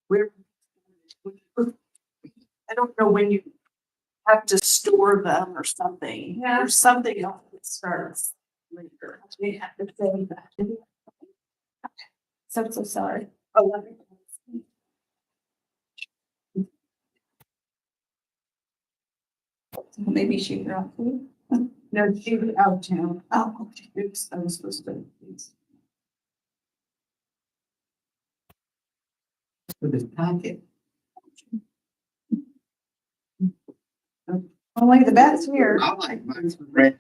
Where, I don't know when you have to store them or something. Yeah. There's something else that starts later. We have to say that. So sorry. Oh, let me- Maybe she brought food. No, she was out of town. Oh, okay. Oops, I was supposed to. For this packet. Only the best here. I like mine's red.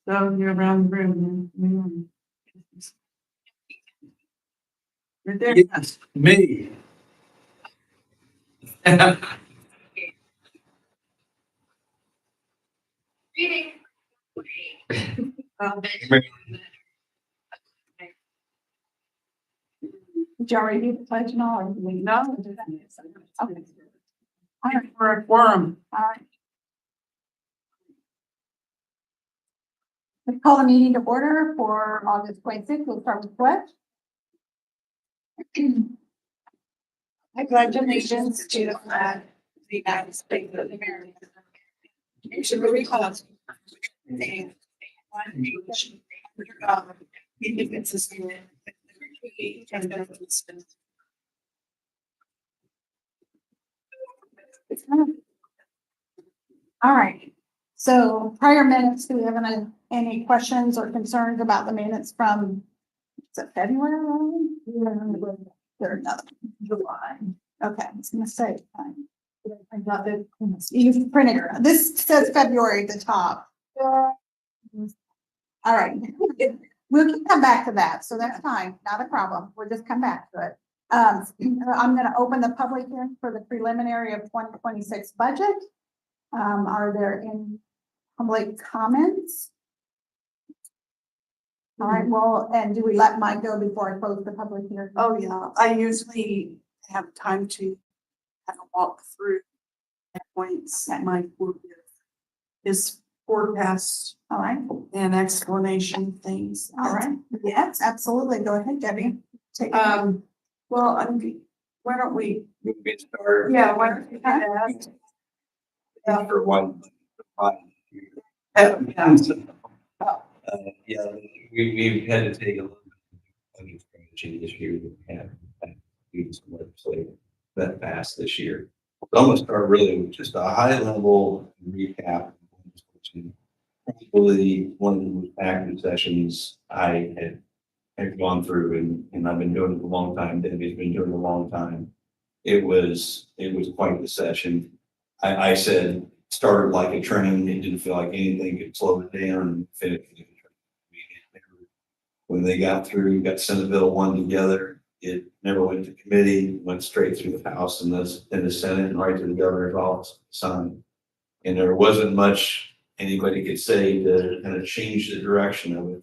So you're around the room. Right there. Yes, me. Did you already do the pledge and all? Or do we No. do that? Okay. All right, we're a quorum. All right. Let's call the meeting to order for August 26th. We'll start with pledge. I pledge allegiance to the flag of the United States of America. And to the republic for one under God, indivisible, with liberty and justice. All right. So prior minutes, do we have any questions or concerns about the minutes from, is it February? There's another July. Okay, I was gonna say. I got it. You printed it. This says February at the top. All right. We'll come back to that. So that's fine. Not a problem. We'll just come back to it. I'm gonna open the public hearing for the preliminary of 2026 budget. Are there any public comments? All right, well, and do we let Mike go before I close the public hearing? Oh, yeah, I usually have time to kind of walk through points. Mike will give his forecast All right, and explanation things. all right. Yes, absolutely. Go ahead, Debbie. Take it. Well, why don't we, Get started. yeah, why don't we do that? After one. Yeah. Yeah, we've had to take a little bit of strategy this year. We have do some legislation that passed this year. So I'm gonna start really with just a high level recap. Probably one of the most active sessions I had gone through, and I've been doing it a long time. Debbie's been doing it a long time. It was quite the session. I said, started like a train. It didn't feel like anything could slow it down and finish. When they got through, Senate Bill 1 together, it never went to committee, went straight through the House and the Senate and right to the governor's office, signed. And there wasn't much anybody could say to kind of change the direction of it.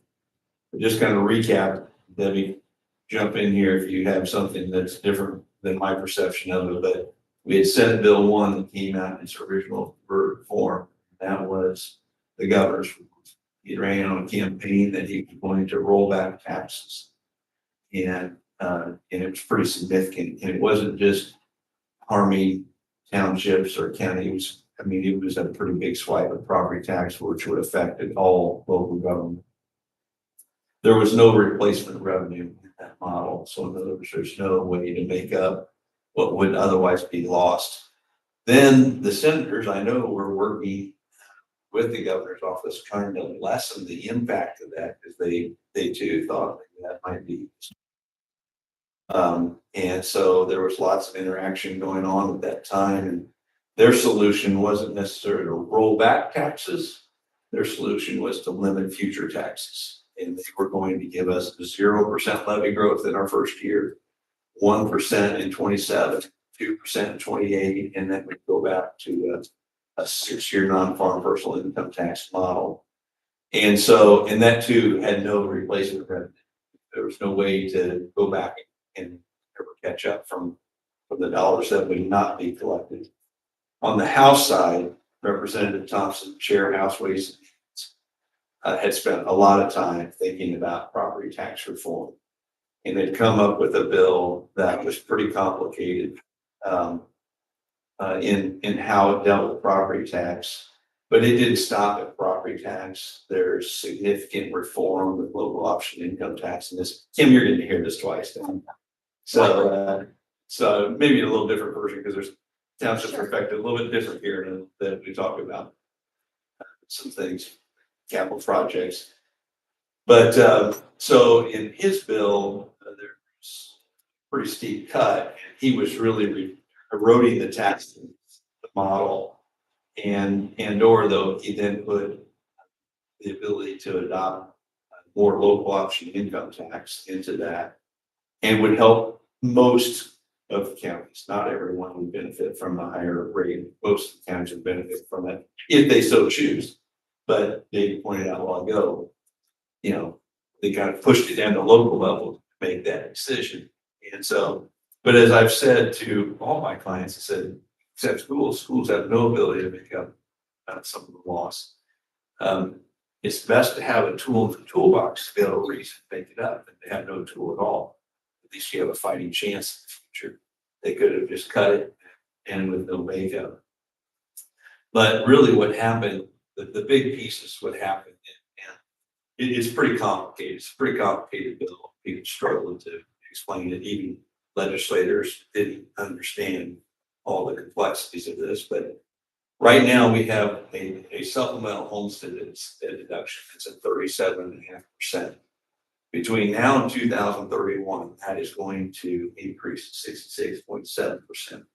But just kind of recap, Debbie, jump in here if you have something that's different than my perception of it. But we had Senate Bill 1 that came out in its original form. That was the governor's. He ran on a campaign that he was going to roll back taxes. And it was pretty significant. And it wasn't just harming townships or counties. It was a pretty big swipe of property tax, which would affect all local government. There was no replacement revenue in that model. So in other words, there's no way to make up what would otherwise be lost. Then the senators, I know, were working with the governor's office trying to lessen the impact of that because they too thought that might be. And so there was lots of interaction going on at that time, and their solution wasn't necessarily to roll back taxes. Their solution was to limit future taxes, and they were going to give us 0% levy growth in our first year, 1% in 27, 2% in 28, and then we go back to a 6-year non-farm personal income tax model. And so, and that too had no replacement revenue. There was no way to go back and ever catch up from from the dollars that would not be collected. On the House side, Representative Thompson, Chair House Ways and Means, had spent a lot of time thinking about property tax reform. And they'd come up with a bill that was pretty complicated in how it dealt with property tax. But it didn't stop at property tax. There's significant reform with local option income tax. And this, Kim, you're going to hear this twice now. So maybe a little different version because there's township perspective, a little bit different here than we talk about some things, capital projects. But so in his bill, there's a pretty steep cut, and he was really eroding the tax model, and or though he then put the ability to adopt more local option income tax into that, and would help most of the counties. Not everyone would benefit from a higher rate. Most of the counties would benefit from it if they so choose. But they pointed out a while ago, you know, they kind of pushed it down to local level to make that decision. And so, but as I've said to all my clients, I said, except schools have no ability to make up some of the loss. It's best to have a tool in the toolbox to be able to make it up. If they have no tool at all, at least you have a fighting chance in the future. They could have just cut it and with no makeup. But really what happened, the big piece is what happened. And it's pretty complicated. It's a pretty complicated bill. People struggled to explain it. Even legislators didn't understand all the complexities of this. But right now we have a supplemental homestead deduction. It's at 37.5%. Between now and 2031, that is going to increase to 66.7%.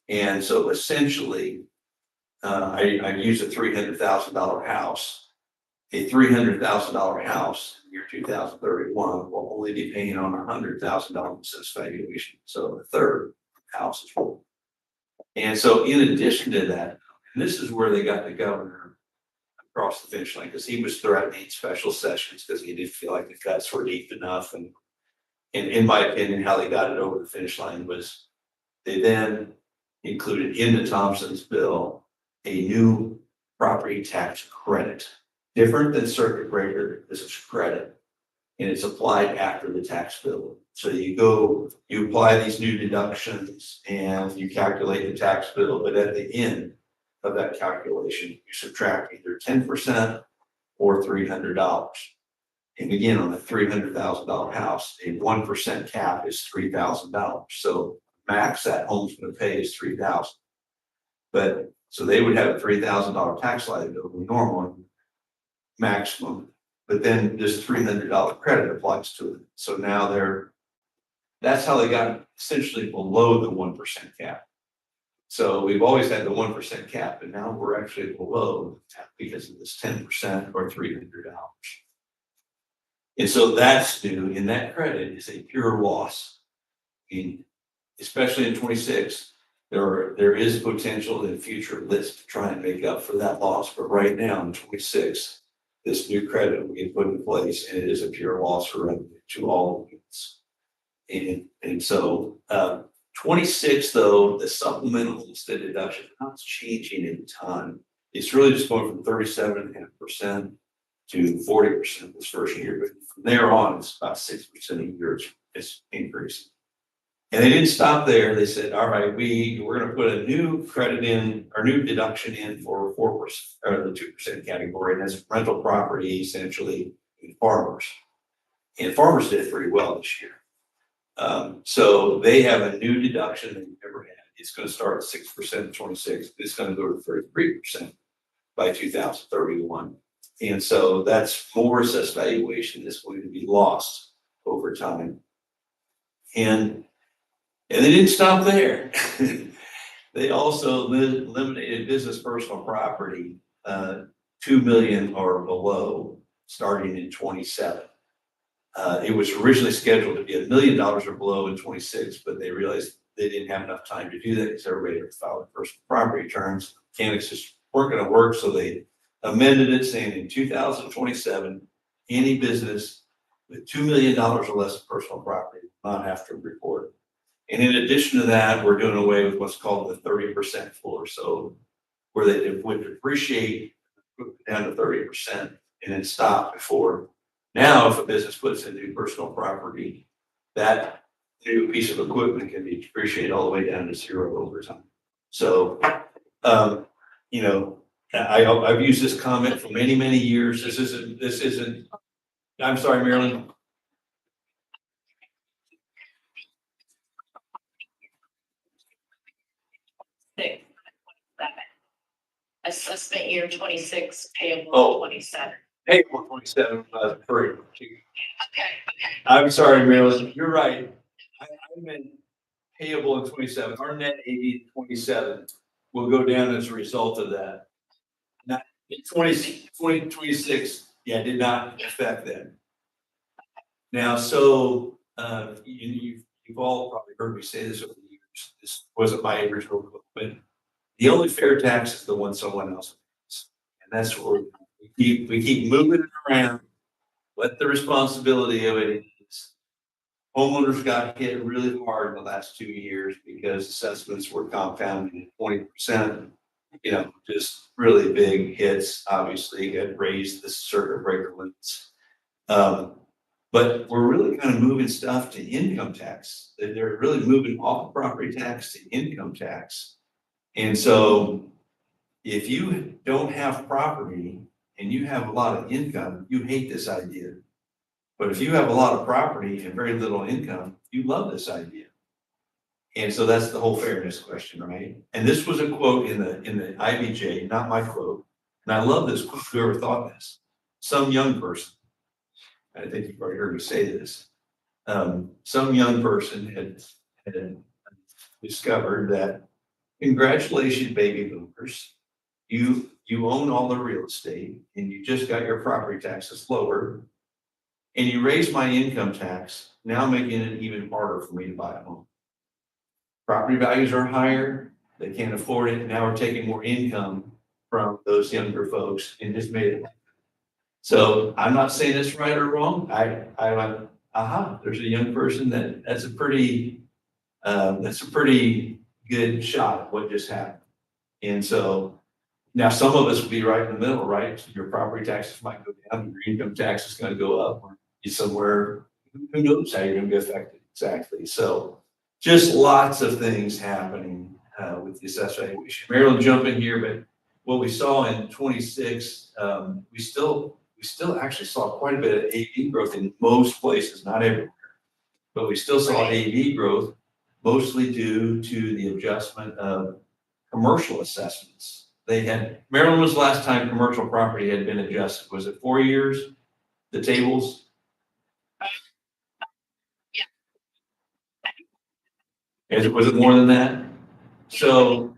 And so essentially, I use a $300,000 house. A $300,000 house in year 2031 will only be paying on $100,000 assessed valuation. So a third house is full. And so in addition to that, and this is where they got the governor across the finish line, because he was threatening special sessions because he didn't feel like the cuts were deep enough. And in my opinion, how they got it over the finish line was they then included in the Thompson's bill a new property tax credit. Different than circuit breaker, this is credit, and it's applied after the tax bill. So you apply these new deductions and you calculate the tax bill, but at the end of that calculation, you subtract either 10% or $300. And again, on a $300,000 house, a 1% cap is $3,000. So max that home's going to pay is $3,000. But so they would have a $3,000 tax liability normally, maximum, but then this $300 credit applies to it. So now that's how they got essentially below the 1% cap. So we've always had the 1% cap, and now we're actually below because of this 10% or $300. And so that's new, and that credit is a pure loss. I mean, especially in 26, there is potential in future lists to try and make up for that loss, but right now in 26, this new credit will get put in place, and it is a pure loss for revenue to all units. And so 26 though, the supplemental homestead deduction, how it's changing in time. It's really just going from 37.5% to 40% this first year, but from there on, it's about 6% a year. It's increasing. And they didn't stop there. They said, all right, we're going to put a new credit in, or new deduction in for 4% or the 2% category. And that's rental property, essentially, in farmers. And farmers did pretty well this year. So they have a new deduction they've never had. It's going to start at 6% in 26. It's going to go to 33% by 2031. And so that's more assessed valuation that's going to be lost over time. And they didn't stop there. They also eliminated business personal property, 2 million or below, starting in 27. It was originally scheduled to be $1 million or below in 26, but they realized they didn't have enough time to do that because everybody had filed personal property returns. Mechanics just weren't going to work, so they amended it, saying in 2027, any business with $2 million or less of personal property will not have to report And in addition to that, we're doing away with what's called the 30% floor. So where they would depreciate down to 30% and then stop before. Now, if a business puts in new personal property, that new piece of equipment can be depreciated all the way down to zero over time. So, you know, I've used this comment for many, many years. This isn't, I'm sorry, Marilyn. Assessment year 26, payable Oh. 27. Hey, 127, for Okay, okay. I'm sorry, Marilyn, you're right. I meant payable in 27. Our net 80 27 will go down as a result of that. Not in 2026, yeah, did not affect that. Now, so, you've all probably heard me say this over the years. This wasn't my original quote, but the only fair tax is the one someone else pays. And that's what we keep moving it around. What the responsibility of it is. Homeowners got hit really hard in the last 2 years because assessments were compounded at 20%. You know, just really big hits, obviously, had raised the circuit breaker limits. But we're really kind of moving stuff to income tax. They're really moving off property tax to income tax. And so if you don't have property and you have a lot of income, you hate this idea. But if you have a lot of property and very little income, you love this idea. And so that's the whole fairness question, right? And this was a quote in the IBJ, not my quote. And I love this quote, whoever thought this. Some young person, I think you've already heard me say this. Some young person had discovered that congratulations, baby boomers. You own all the real estate and you just got your property taxes lowered. And you raised my income tax, now making it even harder for me to buy a home. Property values are higher, they can't afford it, now we're taking more income from those younger folks and just made it. So I'm not saying it's right or wrong, I went, aha, there's a young person that's a pretty good shot at what just happened. And so now some of us will be right in the middle, right? Your property taxes might go down, your income tax is gonna go up, or you somewhere, who knows how you're gonna be affected exactly. So just lots of things happening with the assessed valuation. Marilyn, jump in here, but what we saw in 26, we still actually saw quite a bit of AV growth in most places, not everywhere. But we still saw AV growth, mostly due to the adjustment of commercial assessments. Maryland was the last time commercial property had been adjusted. Was it 4 years? The tables? Was it more than that? So,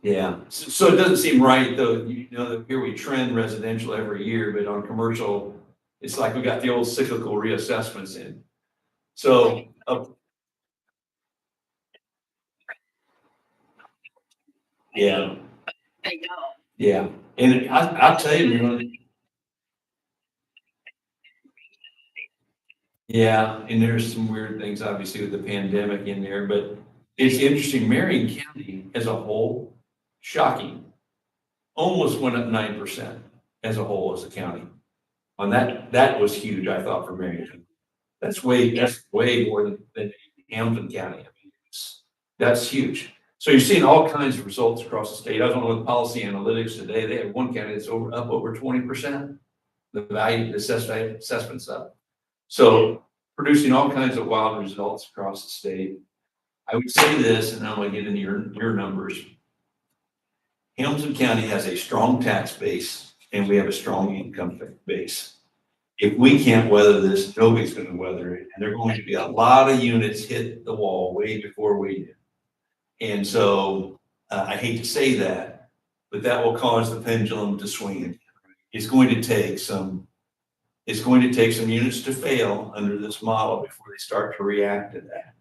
yeah. So it doesn't seem right though, you know, that here we trend residential every year, but on commercial, it's like we got the old cyclical reassessments in. So, yeah. They don't. Yeah, and I'll tell you, Marilyn. Yeah, and there's some weird things obviously with the pandemic in there, but it's interesting, Marion County as a whole, shocking. Almost went up 9% as a whole as a county. On that was huge, I thought, for Marion County. That's way more than Hamilton County. I mean, that's huge. So you're seeing all kinds of results across the state. I was on with policy analytics today. They have one county that's up over 20%. The value, the assessment's up. So producing all kinds of wild results across the state. I would say this, and I'm gonna get into your numbers. Hamilton County has a strong tax base and we have a strong income base. If we can't weather this, nobody's gonna weather it. And there are going to be a lot of units hit the wall way before we do. And so I hate to say that, but that will cause the pendulum to swing. It's going to take some units to fail under this model before they start to react to that.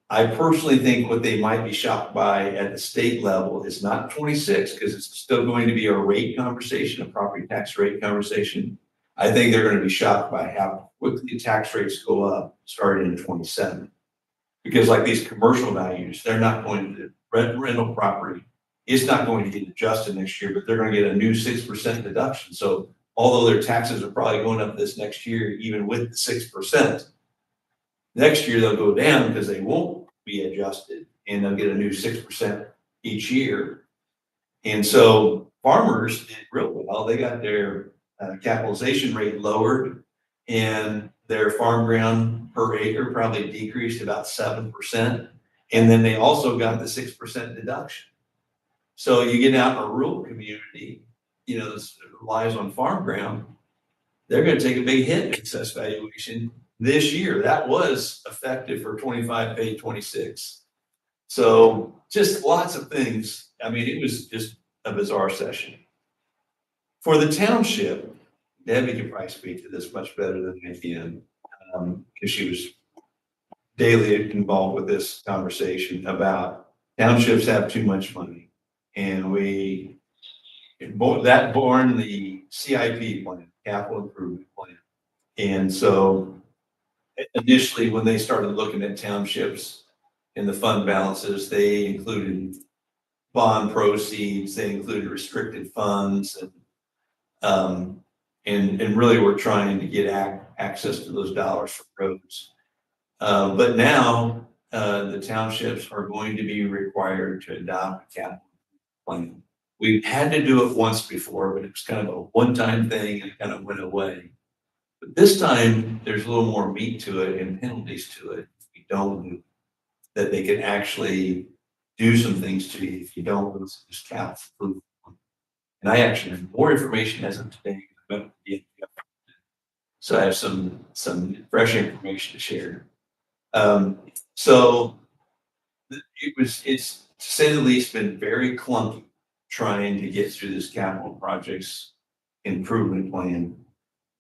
I personally think what they might be shocked by at the state level is not 26, because it's still going to be a rate conversation, a property tax rate conversation. I think they're going to be shocked by how quickly tax rates go up starting in 27. Because like these commercial values, they're not going to, rental property is not going to get adjusted next year, but they're gonna get a new 6% deduction. So although their taxes are probably going up this next year, even with the 6%, next year they'll go down because they won't be adjusted and they'll get a new 6% each year. And so farmers did real well. They got their capitalization rate lowered and their farm ground per acre probably decreased about 7%. And then they also got the 6% deduction. So you get out in a rural community, you know, this relies on farm ground, they're gonna take a big hit in excess valuation this year. That was effective for 25, pay 26. So just lots of things. I mean, it was just a bizarre session. For the township, Debbie can probably speak to this much better than I can, because she was daily involved with this conversation about townships have too much money. And that born the CIP plan, capital improvement plan. And so initially, when they started looking at townships and the fund balances, they included bond proceeds, they included restricted funds, and really we're trying to get access to those dollars for roads. But now the townships are going to be required to adopt a capital plan. We've had to do it once before, but it was kind of a one-time thing and kind of went away. But this time, there's a little more meat to it and penalties to it if you don't do it, that they can actually do some things to you if you don't lose this capital. And I actually have more information as of today. So I have some fresh information to share. So it's to say the least been very clunky trying to get through this capital projects improvement plan.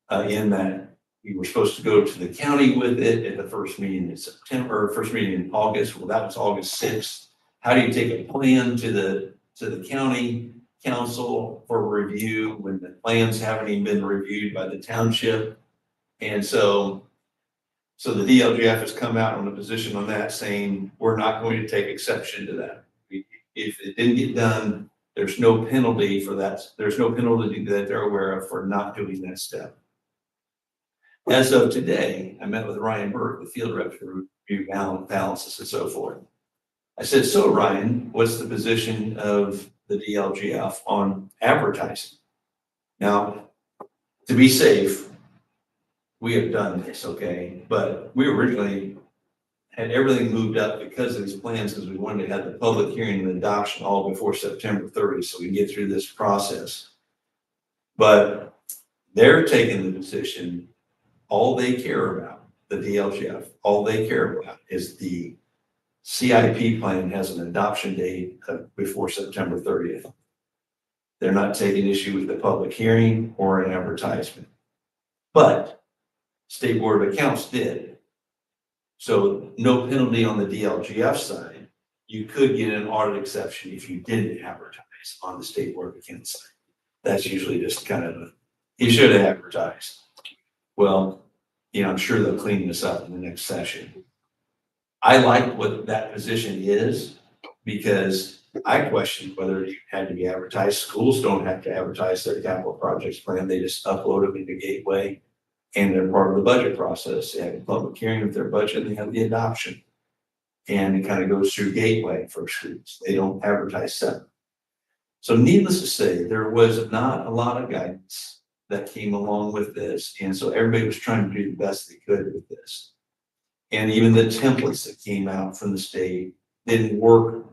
In that we were supposed to go to the county with it at the first meeting in September, first meeting in August. Well, that was August 6th. How do you take a plan to the county council for review when the plans haven't even been reviewed by the township? And so the DLGF has come out on a position on that saying, we're not going to take exception to that. If it didn't get done, there's no penalty for that. There's no penalty that they're aware of for not doing that step. As of today, I met with Ryan Burke, the field rep, to review balances and so forth. I said, so Ryan, what's the position of the DLGF on advertising? Now, to be safe, we have done this, okay? But we originally had everything moved up because of these plans, because we wanted to have the public hearing and adoption all before September 30th, so we can get through this process. But they're taking the position, all they care about, the DLGF, all they care about is the CIP plan has an adoption date before September 30th. They're not taking issue with the public hearing or an advertisement. But State Board of Accounts did. So no penalty on the DLGF side. You could get an audit exception if you didn't advertise on the State Board of Accounts side. That's usually just kind of you should have advertised. Well, you know, I'm sure they'll clean this up in the next session. I like what that position is because I questioned whether it had to be advertised. Schools don't have to advertise their capital projects plan. They just upload them into Gateway and they're part of the budget process. They have a public hearing with their budget and they have the adoption. And it kind of goes through Gateway for schools. They don't advertise separate. So needless to say, there was not a lot of guidance that came along with this. And so everybody was trying to do the best they could with this. And even the templates that came out from the state didn't work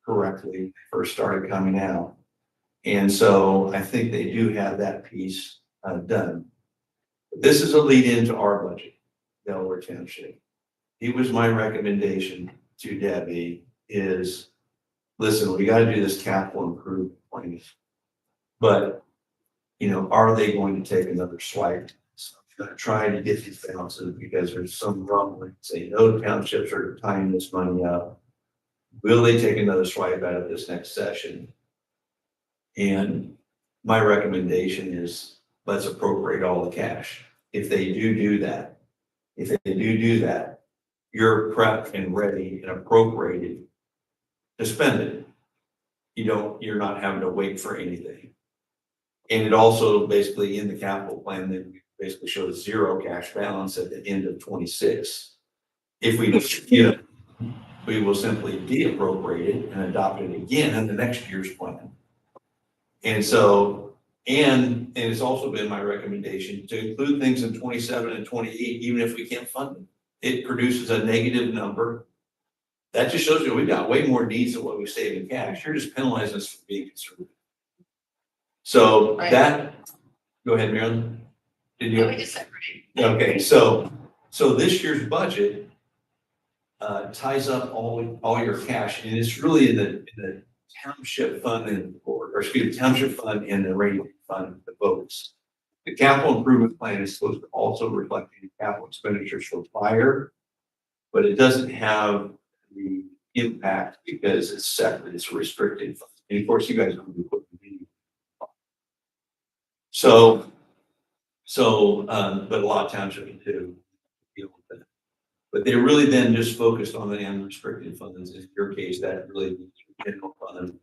correctly when they first started coming out. And so I think they do have that piece done. This is a lead into our budget, Delaware Township. It was my recommendation to Debbie is, listen, we got to do this capital improvement plan. But, you know, are they going to take another swipe? So I'm going to try to get these balances because there's some rumbling saying, no, townships are tying this money up. Will they take another swipe out of this next session? And my recommendation is let's appropriate all the cash. if they do that, you're prepped and ready and appropriated to spend it. You're not having to wait for anything. And it also basically in the capital plan that basically shows zero cash balance at the end of 26. If we, we will simply de-appropriate it and adopt it again in the next year's plan. And so, and it's also been my recommendation to include things in 27 and 28, even if we can't fund them. It produces a negative number. That just shows you we've got way more needs than what we save in cash. You're just penalizing us for being conservative. So Right. Go ahead, Marilyn. Did you? No, we just said, right. Okay, so this year's budget ties up all your cash, and it's really in the township fund township fund and the rainy day fund, the votes. The capital improvement plan is supposed to also reflect the capital expenditures for fire, but it doesn't have the impact because it's separate, it's restricted. And of course, you guys know we put the meeting. But a lot of townships do deal with that. But they really then just focused on the unrestricted funds. In your case, that really means your general fund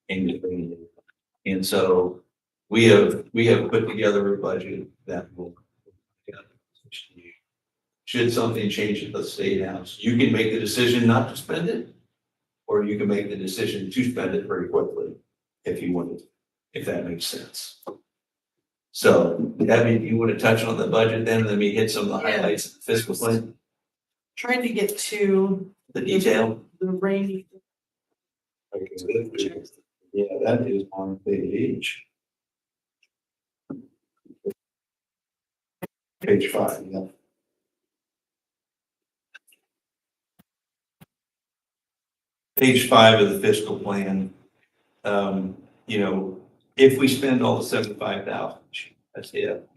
and the rainy day fund. And so we have put together a budget that will, should something change at the state house, you can make the decision not to spend it, or you can make the decision to spend it very quickly if you want to, if that makes sense. So, Debbie, you want to touch on the budget then, let me hit some of the Yeah. highlights of the fiscal plan, Trying to get to the detail. the rainy. Yeah, that is on page. Page 5, yeah. Page 5 of the fiscal plan, if we spend all the 75,000, that's it.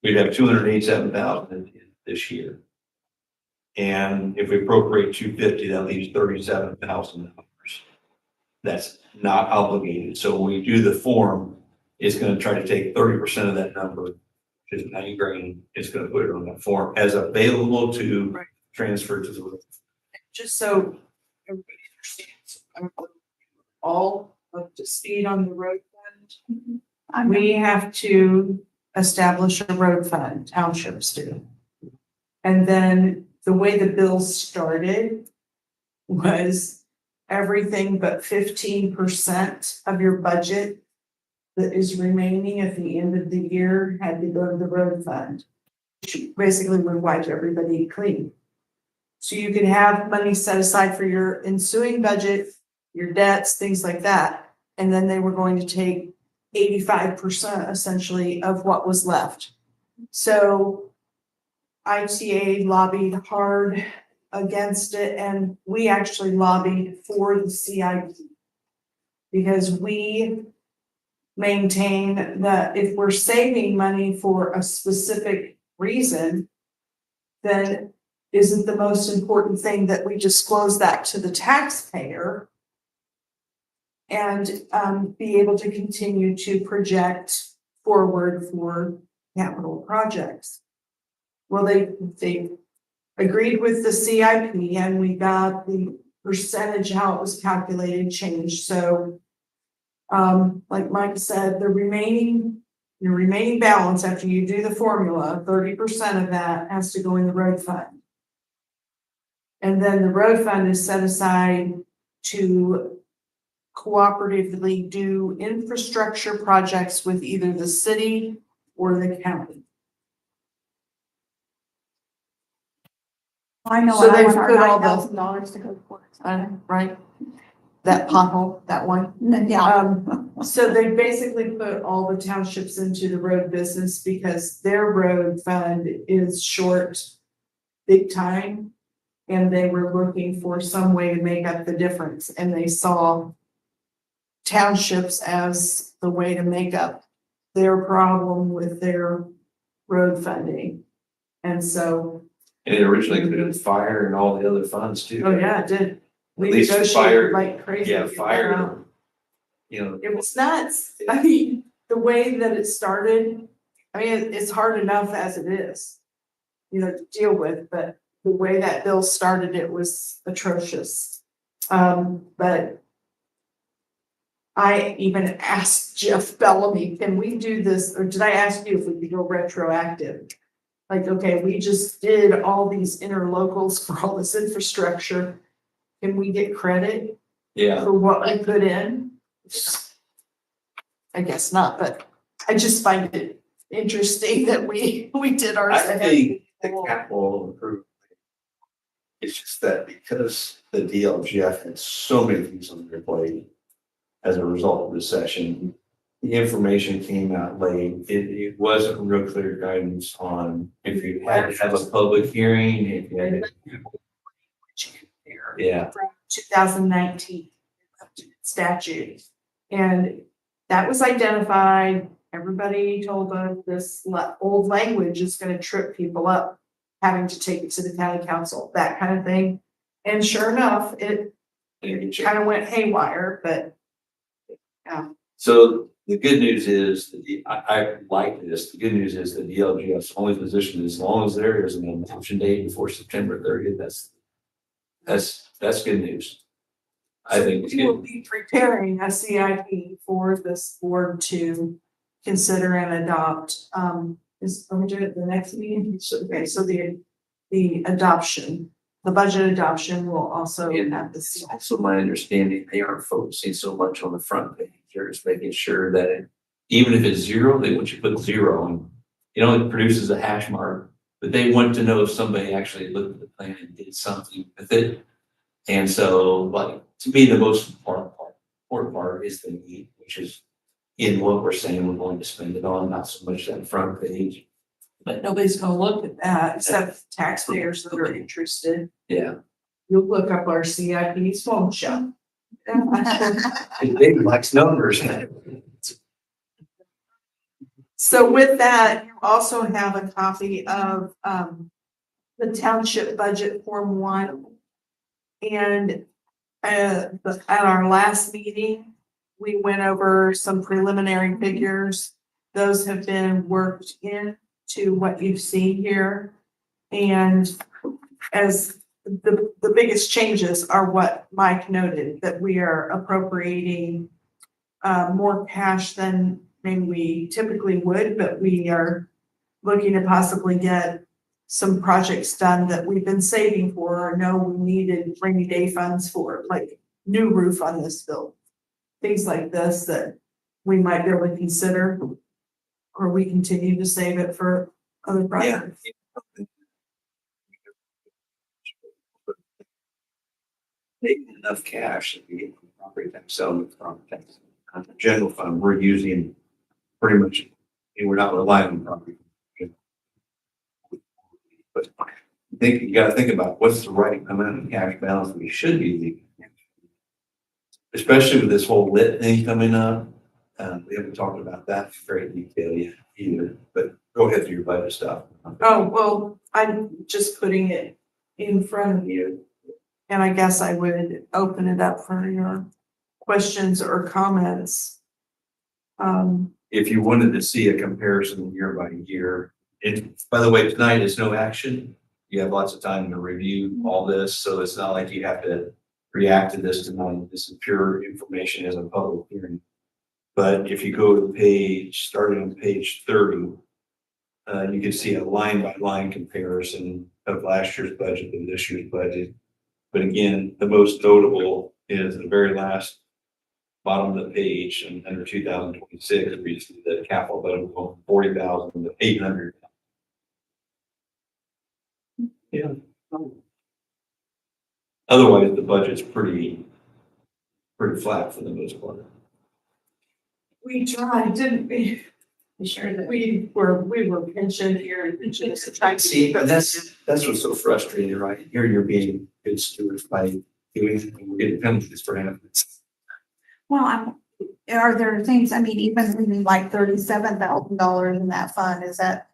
We'd have 287,000 this year. And if we appropriate 250, that leaves $37,000. That's not obligated. So when we do the form, it's going to try to take 30% of that number, which is 90 grand. It's going to put it on that form as available to transfer to the road. Just so everybody understands, I'm all up to speed on the road fund. We have to establish a road fund, townships do. And then the way the bill started was everything but 15% of your budget that is remaining at the end of the year had to go to the road fund. Which basically would wipe everybody clean. So you could have money set aside for your ensuing budget, your debts, things like that. And then they were going to take 85% essentially of what was left. So ITA lobbied hard against it, and we actually lobbied for the CIP. Because we maintain that if we're saving money for a specific reason, then isn't the most important thing that we disclose that to the taxpayer and be able to continue to project forward for capital projects. Well, they agreed with the CIP, and we got the percentage, how it was calculated, changed. So like Mike said, your remaining balance after you do the formula, 30% of that has to go in the road fund. And then the road fund is set aside to cooperatively do infrastructure projects with either the city or the county. I know So I they've want our put all the- $9,000 to go for it. Right? That pothole, that one. Yeah. So they basically put all the townships into the road business because their road fund is short big time. And they were looking for some way to make up the difference, and they saw townships as the way to make up their problem with their road funding. And so, And it originally included fire and all the other funds too. oh yeah, it did. We At least negotiated fire- like crazy. Yeah, to get that fire, out. you know. It was nuts. I mean, the way that it started, I mean, it's hard enough as it is, to deal with, but the way that bill started, it was atrocious. But I even asked Jeff Bellamy, can we do this, or did I ask you if we could go retroactive? Like, okay, we just did all these interlocals for all this infrastructure. Can we get credit Yeah, for what we put in? I guess not, but I just find it interesting that we did ours. I ahead. think the capital improvement. It's just that because the DLGF had so many things on their plate as a result of the session, the information came out late. It wasn't real clear guidance on if you had to have a public hearing, if you had to. Yeah, From 2019 statute. And that was identified. Everybody told us this old language is going to trip people up, having to take it to the county council, that kind of thing. And sure enough, it kind of went haywire, but yeah. so the good news is, I like this, the good news is that the DLGF's only position, as long as there is an adoption date before September 30th, that's good news. I think it's We will good. be preparing a CIP for this board to consider and adopt. Are we doing it the next meeting? Okay, so the adoption, the budget adoption will also And have this. it's also my understanding, they aren't focusing so much on the front page, they're just making sure that even if it's zero, they want you to put zero on. It produces a hash mark, but they want to know if somebody actually looked at the plan and did something with it. And so, like, to me, the most important part is the need, which is in what we're saying we're going to spend it on, not so much that front page. But nobody's gonna look at that except taxpayers that are interested. Yeah. You'll look up our CIPs, won't you? David likes numbers. So with that, you also have a copy of the township budget form 1. And at our last meeting, we went over some preliminary figures. Those have been worked into what you've seen here. And as the biggest changes are what Mike noted, that we are appropriating more cash than maybe we typically would, but we are looking to possibly get some projects done that we've been saving for or know we needed rainy day funds for, like new roof on this building. Things like this that we might be able to consider, or we continue to save it for other projects. Taking enough cash to be able to property tax, selling the property tax. The general fund, we're using pretty much, we're not relying on property. But I think you gotta think about what's the right amount of cash balance we should be leaving. Especially with this whole lit thing coming up. We haven't talked about that in great detail yet either, but go ahead through your budget stuff. Oh, well, I'm just putting it in front of you. And I guess I would open it up for your questions or comments. If you wanted to see a comparison year by year, by the way, tonight is no action. You have lots of time to review all this, so it's not like you have to react to this tonight. This is pure information as a public hearing. But if you go to the page, starting on page 30, you can see a line by line comparison of last year's budget and this year's budget. But again, the most notable is the very last bottom of the page and under 2026, we see the capital budget from 40,000 to 800. Yeah. Otherwise, the budget's pretty flat for the most part. We tried, didn't we? Sure that We were pinching here and pinching to try to See, but that's what's so frustrating, right? Here you're being good stewards by doing it, and we're getting penalties for having it. Well, are there things, I mean, even like $37,000 in that fund, is that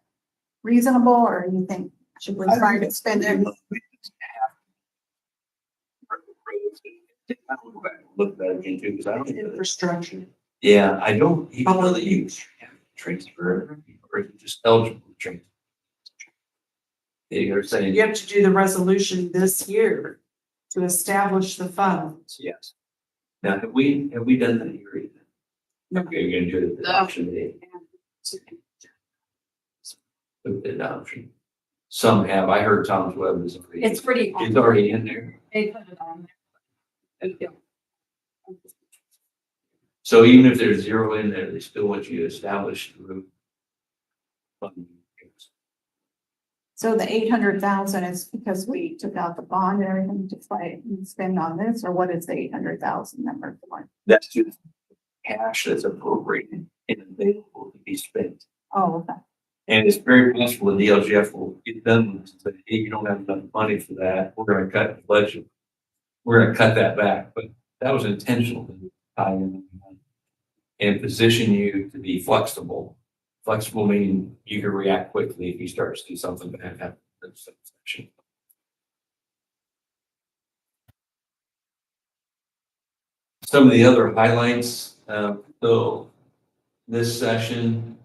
reasonable, or you think should we try to spend it? Look at that again too, because I don't. infrastructure. Yeah, I don't even know that you have transfer or is it just eligible to change? You're saying, You have to do the resolution this year to establish the fund. yes. Now, have we done that here either? Okay, you're gonna do it at the option date, with the adoption. Some have, I heard Tom's Web is already. It's pretty. It's already in there. They put it on there. So even if there's zero in there, they still want you to establish the root fund. So the 800,000 is because we took out the bond and everything to fight and spend on this, or what is the 800,000 number for? That's just cash that's appropriated and available to be spent. Oh, okay. And it's very possible the DLGF will get done with this and say, hey, you don't have enough money for that. We're gonna cut the budget. We're gonna cut that back, but that was intentional to tie in and position you to be flexible. Flexible meaning you can react quickly if you start to see something bad happen. Some of the other highlights, so this session,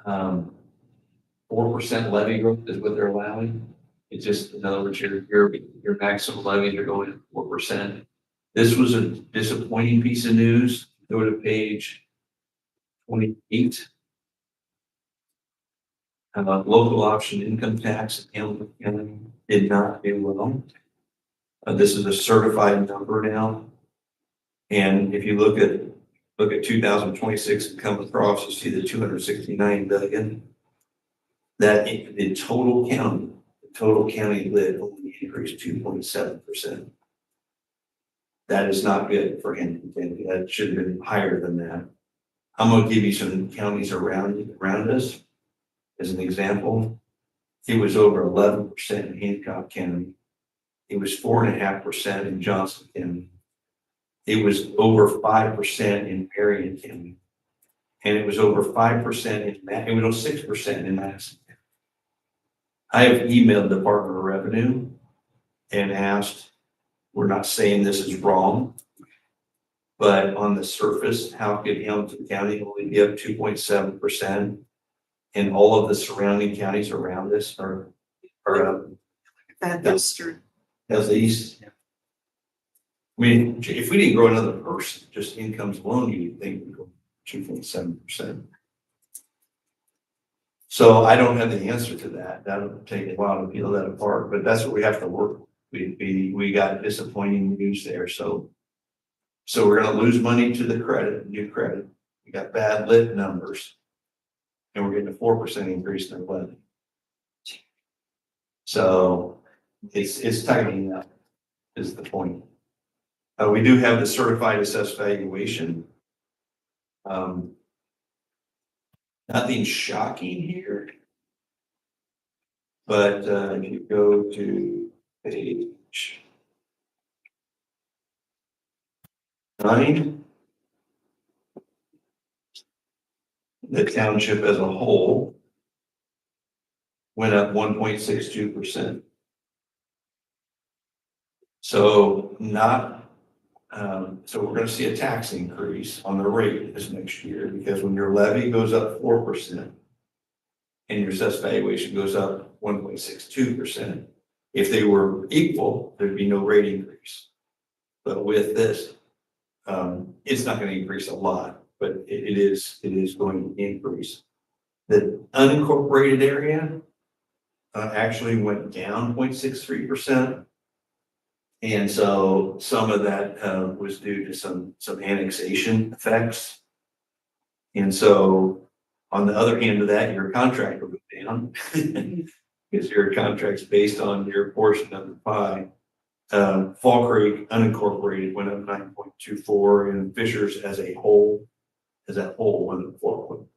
4% levy growth is what they're allowing. It's just, in other words, your maximum levies are going at 4%. This was a disappointing piece of news. Go to page 28. Local option income tax in Hamilton County did not do well. This is a certified number now. And if you look at 2026 and come across, you see the 269 billion. That the total county lid only increased 2.7%. That is not good for Hamilton County. That should have been higher than that. I'm going to give you some counties around us as an example. It was over 11% in Hancock County. It was 4.5% in Johnson County. It was over 5% in Marion County. And it was over 5% it was 6% in Madison County. I have emailed the Department of Revenue and asked, we're not saying this is wrong, but on the surface, how could Hamilton County only be up 2.7%? And all of the surrounding counties around us are up. That history. As the east. I mean, if we didn't grow another person, just incomes alone, you'd think we'd go 2.7%. So I don't have the answer to that. That'll take a while to peel that apart, but that's what we have to work with. We got disappointing news there. So we're gonna lose money to the new credit. We got bad lit numbers. And we're getting a 4% increase in their levy. So it's tightening up is the point. We do have the certified assessed valuation. Nothing shocking here. But if you go to page 9, the township as a whole went up 1.62%. So so we're going to see a tax increase on the rate this next year, because when your levy goes up 4% and your assessed valuation goes up 1.62%, if they were equal, there'd be no rate increase. But with this, it's not going to increase a lot, but it is going to increase. The unincorporated area actually went down 0.63%. And so some of that was due to some annexation effects. And so on the other hand of that, your contract will go down because your contract's based on your portion of the pie. Fall Creek unincorporated went up 9.24, and Fishers as a whole went up 4.07%.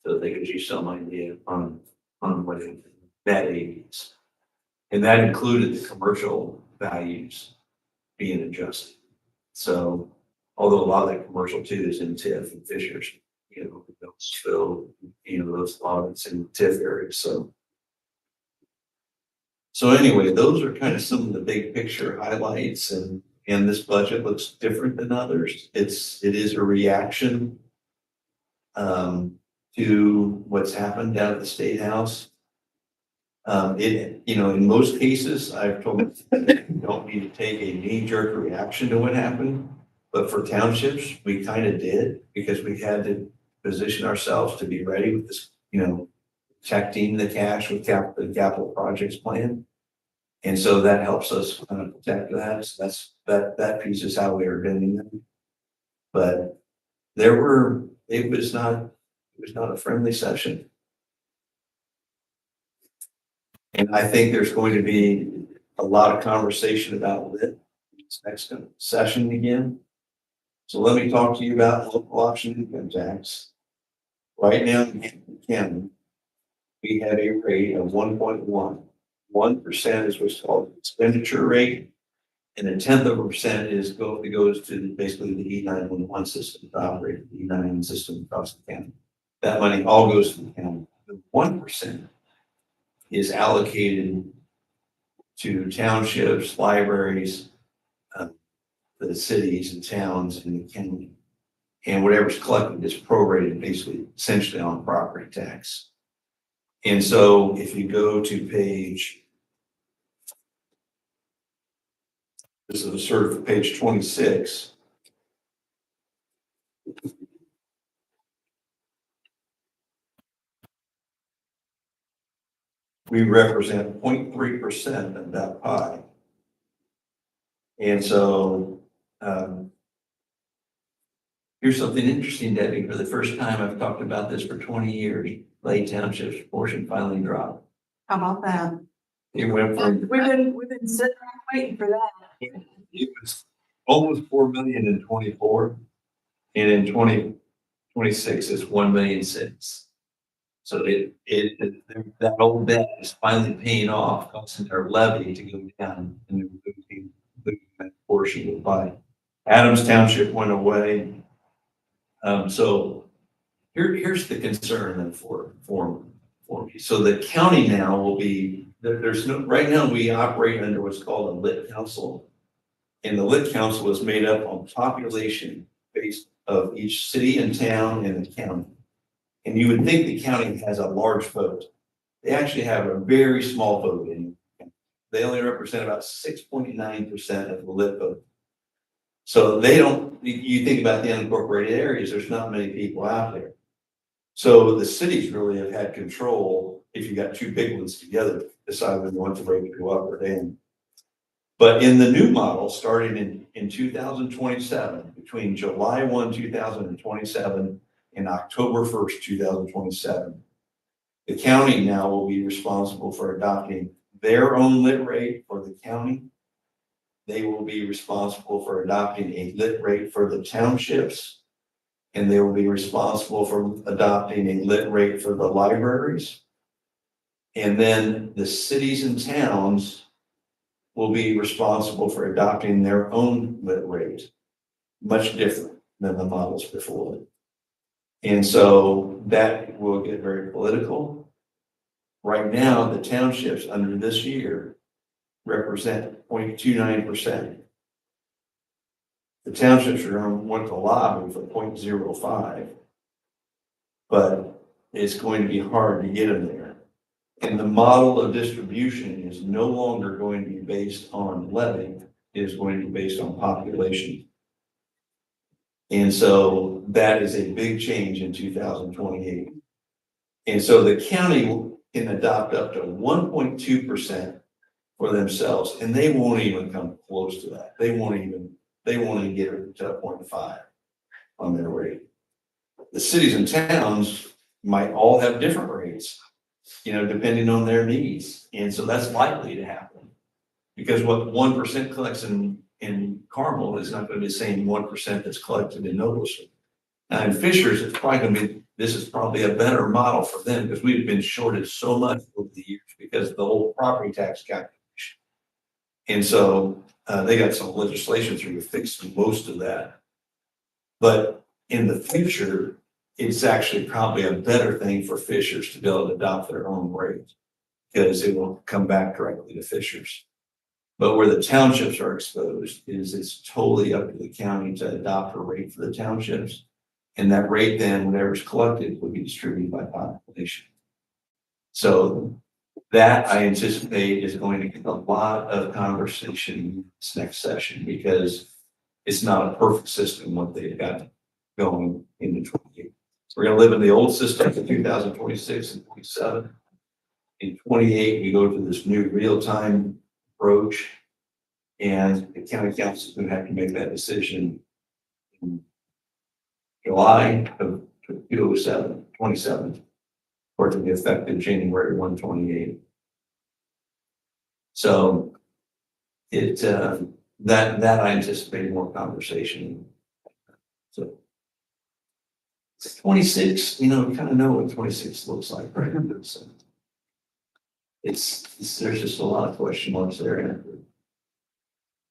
So that gives you some idea on what that is. And that included the commercial values being adjusted. So although a lot of that commercial too is in TIF and Fishers, Phil, those lots in TIF areas. So anyway, those are kind of some of the big picture highlights, and this budget looks different than others. It is a reaction to what's happened down at the State House. In most cases, I've told them, you don't need to take a knee-jerk reaction to what happened. But for townships, we kind of did, because we had to position ourselves to be ready with this, protecting the cash with the capital projects plan. And so that helps us kind of protect that. So that piece is how we are doing it. But it was not a friendly session. And I think there's going to be a lot of conversation about lit this next session again. So let me talk to you about local option income tax. Right now in Hampton County, we have a rate of 1.1. 1% is what's called expenditure rate, and 1/10% goes to basically the E911 system to operate the E911 system across the county. That money all goes to the county. The 1% is allocated to townships, libraries, the cities and towns in the county. And whatever's collected is prorated basically essentially on property tax. And so if you go to this is sort of page 26. We represent 0.3% of that pie. And so here's something interesting, Debbie. For the first time, I've talked about this for 20 years. Lake Township's portion finally dropped. How about that? It went from, We've been sitting around waiting for that. it was almost 4 million in 24. And in 2026, it's 1,000,006. So that old debt is finally paying off, causing our levy to go down, and they're losing that portion of the pie. Adams Township went away. So here's the concern then for me. So the county now will be, right now we operate under what's called a lit council. And the lit council is made up on population based of each city and town and the county. And you would think the county has a large vote. They actually have a very small vote in. They only represent about 6.9% of the lit vote. So you think about the unincorporated areas, there's not many people out there. So the cities really have had control, if you got two big ones together, decide whether you want the rate to go up or down. But in the new model, starting in 2027, between July 1, 2027 and October 1st, 2027, the county now will be responsible for adopting their own lit rate for the county. They will be responsible for adopting a lit rate for the townships. And they will be responsible for adopting a lit rate for the libraries. And then the cities and towns will be responsible for adopting their own lit rate, much different than the models before. And so that will get very political. Right now, the townships under this year represent 0.29%. The townships are going to want to lobby for 0.05, but it's going to be hard to get them there. And the model of distribution is no longer going to be based on levy, it is going to be based on population. And so that is a big change in 2028. And so the county can adopt up to 1.2% for themselves, and they won't even come close to that. They won't even get it to 0.5 on their rate. The cities and towns might all have different rates, depending on their needs. And so that's likely to happen, because what 1% collects in Carmel is not going to be the same 1% that's collected in Noblesville. Now in Fishers, this is probably a better model for them, because we've been shorted so much over the years because of the whole property tax calculation. And so they got some legislation through to fix most of that. But in the future, it's actually probably a better thing for Fishers to be able to adopt their own rate, because it will come back directly to Fishers. But where the townships are exposed is it's totally up to the county to adopt a rate for the townships. And that rate then, whenever it's collected, will be distributed by population. So that I anticipate is going to get a lot of conversation in this next session because it's not a perfect system what they've got going into 28. We're gonna live in the old system for 2026 and 27. In 28, we go to this new real-time approach. And the county council is gonna have to make that decision in July of 27, or to be effective January 1, 28. So that I anticipate more conversation. So 26, we kind of know what 26 looks like, right? So there's just a lot of question marks there.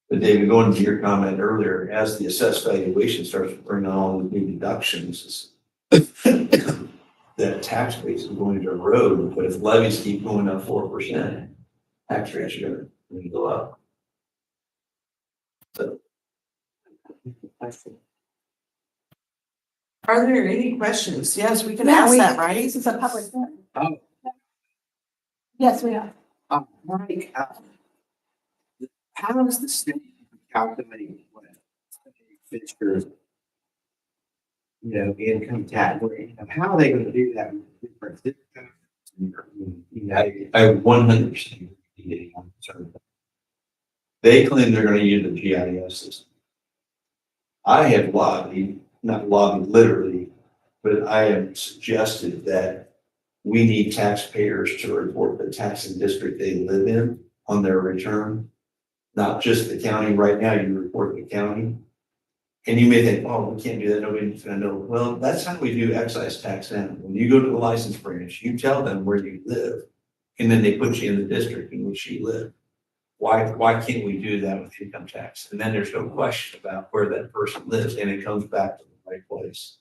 But David, going to your comment earlier, as the assessed valuation starts to bring on all the new deductions, that tax base is going to erode. But if levies keep going up 4%, tax rates are going to go up. So. Are there any questions? Yes, we can Yeah, ask that, right? This is a public hearing. Oh. Yes, we are. Mike, how does the state calculate what Fisher's, income tax rate? How are they going to do that with different zip codes? I 100% agree. They claim they're going to use the GIS system. I have not lobbied literally, but I have suggested that we need taxpayers to report the taxing district they live in on their return, not just the county. Right now, you report the county. And you may think, oh, we can't do that, nobody's gonna know. Well, that's how we do excise tax now. When you go to the license branch, you tell them where you live, and then they put you in the district in which you live. Why can't we do that with income tax? And then there's no question about where that person lives, and it comes back to the right place.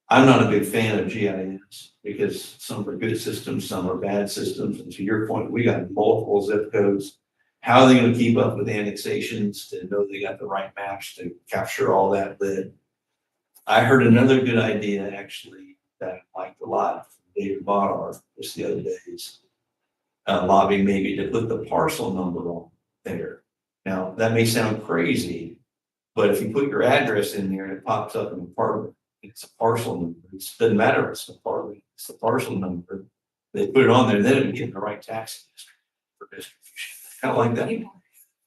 I'm not a big fan of GIS because some are good systems, some are bad systems. And to your point, we got multiple zip codes. How are they going to keep up with annexations to know they got the right maps to capture all that lid? I heard another good idea actually that I liked a lot from David Bodar just the other days. Lobbying maybe to put the parcel number on there. Now that may sound crazy, but if you put your address in there and it pops up an apartment, it's a parcel number. It doesn't matter if it's an apartment, it's the parcel number. They put it on there, then it would get the right tax district for distribution. Kind of like that.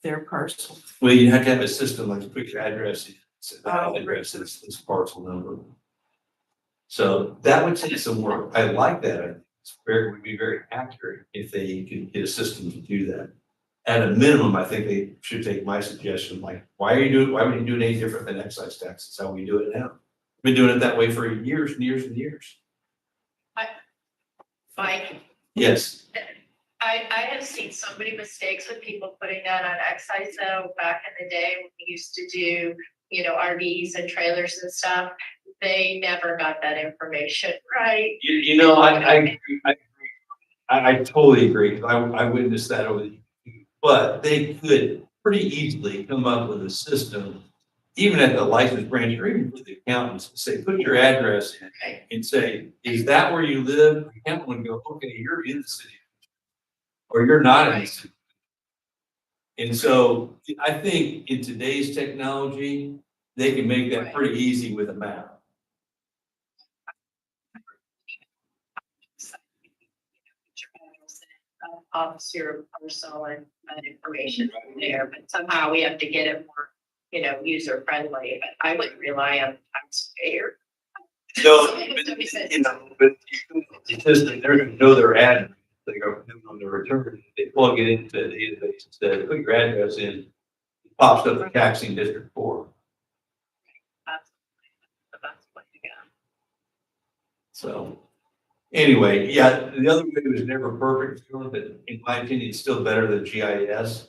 Their parcel. Well, you have to have a system like put your address in, so that address is this parcel number. So that would take some work. I like that. Would be very accurate if they could get a system to do that. At a minimum, I think they should take my suggestion, like, why would you do it any different than excise tax? It's how we do it now. We've been doing it that way for years and years and years. Mike, Yes. I have seen so many mistakes with people putting that on excise though, back in the day when we used to do, RVs and trailers and stuff. They never got that information right. I totally agree. I witnessed that over the years. But they could pretty easily come up with a system, even at the license branch or even for the accountants, say, put your address in and say, is that where you live? The accountant would go, okay, you're in the city. Or you're not in the city. And so I think in today's technology, they can make that pretty easy with a map. Officer parcel and that information there, but somehow we have to get it more, user friendly, but I wouldn't rely on taxpayer. So, but it's just that they're gonna know their address. They go on the return, they plug it into the database instead, put your address in, it pops up the taxing district 4. That's the best way to go. So anyway, yeah, the other way was never perfect, but in my opinion, it's still better than GIS.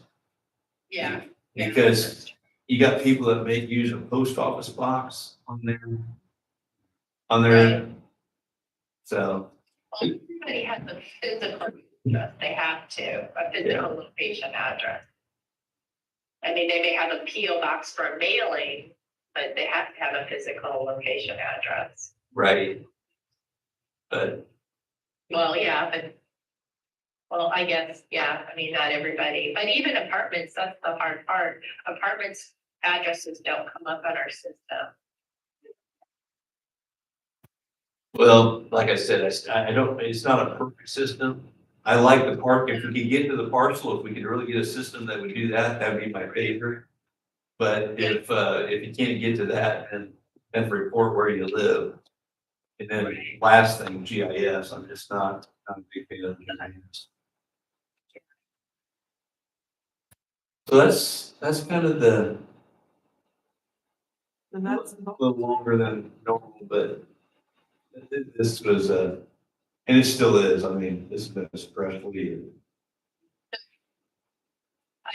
Yeah. Because you got people that may use a post office box on their, Right. so. Everybody has a physical address, they have to, a physical location address. I mean, they may have a PO box for mailing, but they have to have a physical location address. Right. But Well, yeah, but, well, I guess, yeah, I mean, not everybody, but even apartments, that's the hard part. Apartments addresses don't come up on our system. well, like I said, I don't, it's not a perfect system. I like the park, if we could get to the parcel, if we could really get a system that would do that, that'd be my favorite. But if you can't get to that, then report where you live. And then last thing, GIS, I'm just not a big fan of GIS. So that's kind of the, And that's, a little longer than normal, but this was and it still is, I mean, this has been a stressful year.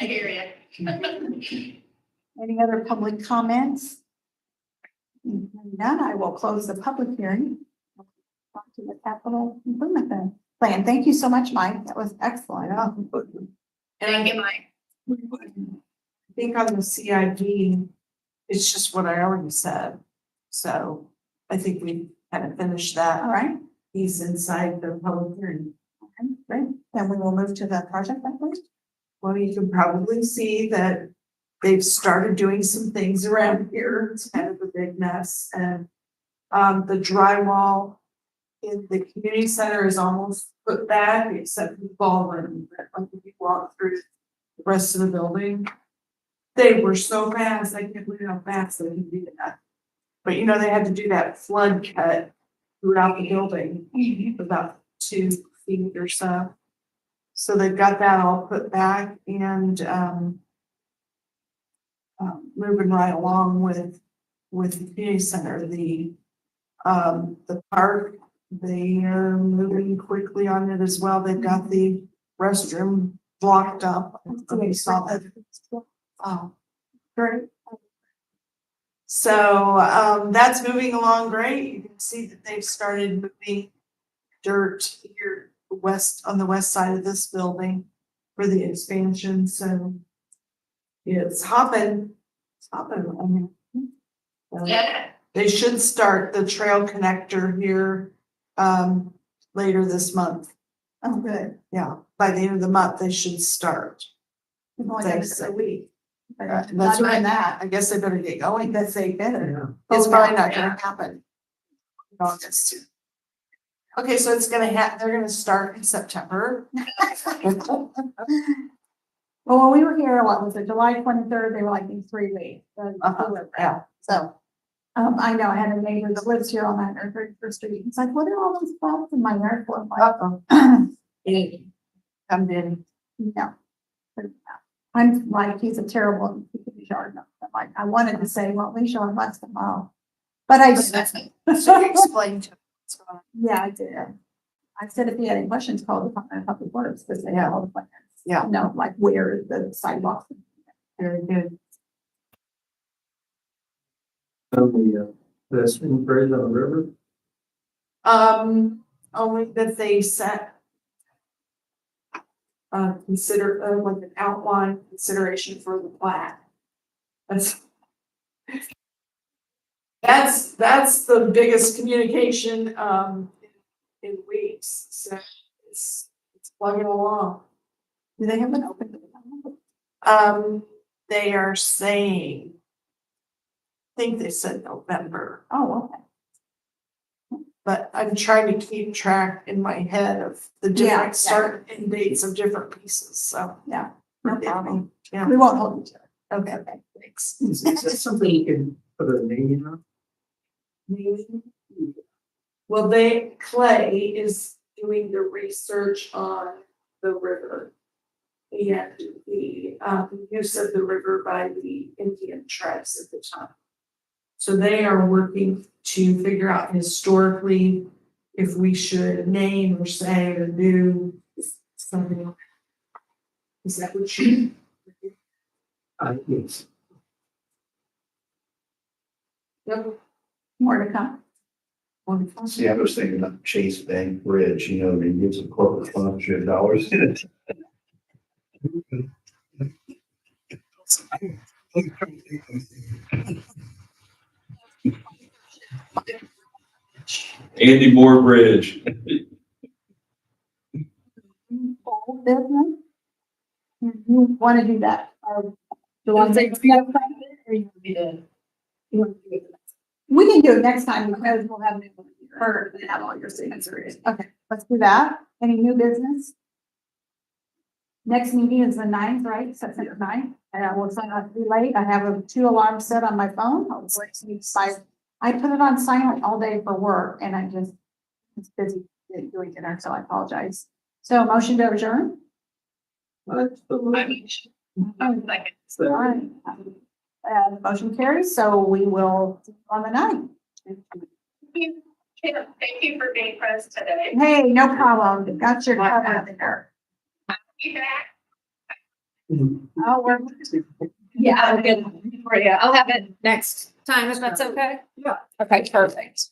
I hear you. Any other public comments? None, I will close the public hearing. Talk to the capital improvement plan. Thank you so much, Mike. That was excellent. and Thank I you, Mike. think on the CID, it's just what I already said. So I think we kind of finished that. All right, He's inside the public hearing. okay, great. Then we will move to the project please. Well, you can probably see that they've started doing some things around here. It's kind of a big mess and the drywall in the community center is almost put back except for the ballroom. But when you walk through the rest of the building, they were so fast. I can't believe how fast they can do that. But you know, they had to do that flood cut throughout the building, about 2 feet or so. So they've got that all put back and moving right along with the community center, the park, they are moving quickly on it as well. They've got the restroom blocked up. You saw that. Oh, great. So that's moving along great. You can see that they've started moving dirt here on the west side of this building for the expansion. So it's hopping. It's hopping. I mean, Yeah, they should start the trail connector here later this month. Oh, good. Yeah, by the end of the month, they should start. We've only done Thanks. this a week. That's Not even right. that. I guess they better get going. That's a better. It's Oh, probably yeah. not gonna happen in August. Okay, so it's gonna they're gonna start in September. Well, when we were here, what was it, July 23rd, they were like in 3 weeks. Yeah. So, I know I had a neighbor that lives here on 131st Street. It's like, what are all those spots in my yard for? I'm like, Uh-oh. It come in. no. I'm like, he's a terrible, he could be yard. I'm like, I wanted to say, well, we show him less than all. But I didn't. So you explained to them what's going on. Yeah, I did. I said if he had any questions, call the Department of Public Works because they have all the plans. Yeah. You know, like where is the sidewalks? Very good. The swing bridge on the river. Only that they set consider like an outline consideration for the plat. That's the biggest communication in weeks. So it's plugging along. Do they have an open? They are saying, I think they said November, Oh, okay. but I'm trying to keep track in my head of the Yeah, different start and dates of different pieces, so. Yeah, no forgive me. problem. Yeah, We won't hold you to it. okay, Okay. thanks. Is that something you can put a name on? Well, Clay is doing the research on the river. And the use of the river by the Indian tribes at the time. So they are working to figure out historically if we should name or say or do something. Is that what you? Yes. Yep. More to come. Wonderful. See, I was thinking about Chase Bank Bridge, you know, they get some corporate sponsorship dollars in it. Andy Moore Bridge. Old business? You want to do that? Or do you want to say next time? Or you want me to? You want to do it? We can do it next time because we'll have new one here. Or they have all your signatures. Okay, let's do that. Any new business? Next meeting is the 9th, right? September 9th. And I will try not to be late. I have 2 alarms set on my phone. I put it on silent all day for work and I just, it's busy doing dinner, so I apologize. So motion to adjourn? I mean, like, All right. Motion carries, so we will see you on the 9th. thank you for being present today. Hey, no problem. Got your cover there. Be back. Oh, we're. Yeah, I'll get it for you. I'll have it next time if that's okay. Yeah. Okay, perfect.